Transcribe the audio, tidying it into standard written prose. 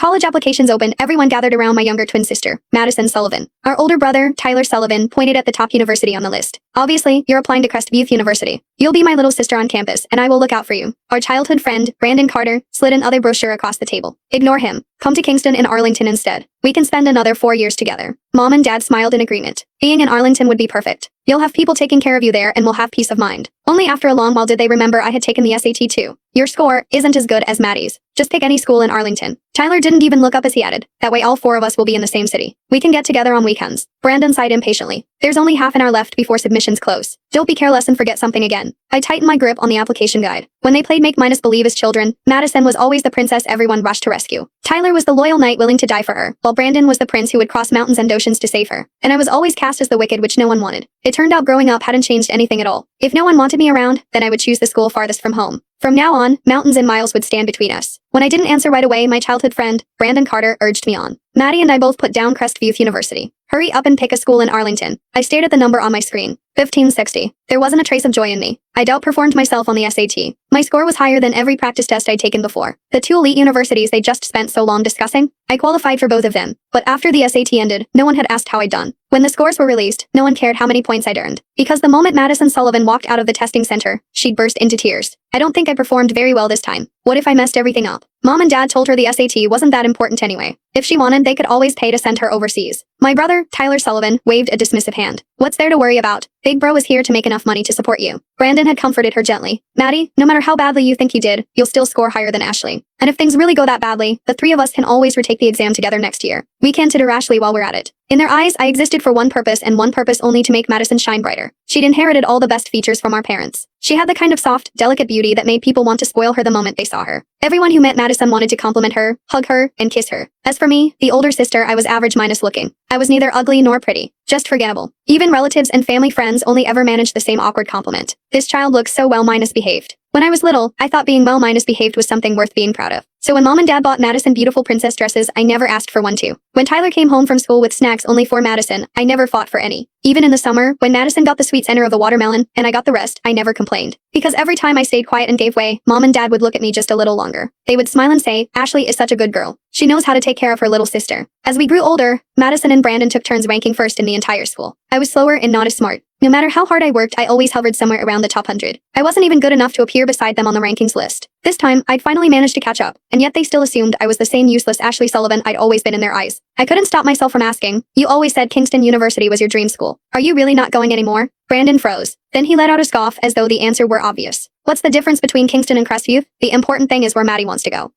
college applications opened, everyone gathered around my younger twin sister, Madison Sullivan. Our older brother, Tyler Sullivan, pointed at the top university on the list. Obviously, you're applying to Crestview University. You'll be my little sister on campus, and I will look out for you. Our childhood friend, Brandon Carter, slid another brochure across the table. Ignore him. Come to Kingston in Arlington instead. We can spend another 4 years together. Mom and Dad smiled in agreement. Being in Arlington would be perfect. You'll have people taking care of you there and will have peace of mind. Only after a long while did they remember I had taken the SAT too. Your score isn't as good as Maddie's. Just pick any school in Arlington. Tyler didn't even look up as he added. That way all 4 of us will be in the same city. We can get together on weekends. Brandon sighed impatiently. There's only half an hour left before submissions close. Don't be careless and forget something again. I tightened my grip on the application guide. When they played Make-Believe as children, Madison was always the princess everyone rushed to rescue. Tyler was the loyal knight willing to die for her, while Brandon was the prince who would cross mountains and oceans to save her. And I was always cast as the wicked, which no one wanted. It turned out growing up hadn't changed anything at all. If no one wanted me around, then I would choose the school farthest from home. From now on, mountains and miles would stand between us. When I didn't answer right away, my childhood friend, Brandon Carter, urged me on. Maddie and I both put down Crestview University. Hurry up and pick a school in Arlington. I stared at the number on my screen. 1560. There wasn't a trace of joy in me. I outperformed myself on the SAT. My score was higher than every practice test I'd taken before. The 2 elite universities they just spent so long discussing, I qualified for both of them. But after the SAT ended, no one had asked how I'd done. When the scores were released, no one cared how many points I'd earned. Because the moment Madison Sullivan walked out of the testing center, she'd burst into tears. I don't think I performed very well this time. What if I messed everything up? Mom and Dad told her the SAT wasn't that important anyway. If she wanted, they could always pay to send her overseas. My brother, Tyler Sullivan, waved a dismissive hand. What's there to worry about? Big bro is here to make enough money to support you. Brandon had comforted her gently. Maddie, no matter how badly you think you did, you'll still score higher than Ashley. And if things really go that badly, the 3 of us can always retake the exam together next year. We can tutor Ashley while we're at it. In their eyes, I existed for one purpose and one purpose only, to make Madison shine brighter. She'd inherited all the best features from our parents. She had the kind of soft, delicate beauty that made people want to spoil her the moment they saw her. Everyone who met Madison wanted to compliment her, hug her, and kiss her. As for me, the older sister, I was average minus looking. I was neither ugly nor pretty, just forgettable. Even relatives and family friends only ever managed the same awkward compliment. This child looks so well minus behaved. When I was little, I thought being well minus behaved was something worth being proud of. So when Mom and Dad bought Madison beautiful princess dresses, I never asked for one too. When Tyler came home from school with snacks only for Madison, I never fought for any. Even in the summer, when Madison got the sweet center of the watermelon, and I got the rest, I never complained. Because every time I stayed quiet and gave way, Mom and Dad would look at me just a little longer. They would smile and say, Ashley is such a good girl. She knows how to take care of her little sister. As we grew older, Madison and Brandon took turns ranking first in the entire school. I was slower and not as smart. No matter how hard I worked, I always hovered somewhere around the top 100. I wasn't even good enough to appear beside them on the rankings list. This time, I'd finally managed to catch up, and yet they still assumed I was the same useless Ashley Sullivan I'd always been in their eyes. I couldn't stop myself from asking, you always said Kingston University was your dream school. Are you really not going anymore? Brandon froze. Then he let out a scoff as though the answer were obvious. What's the difference between Kingston and Crestview? The important thing is where Maddie wants to go.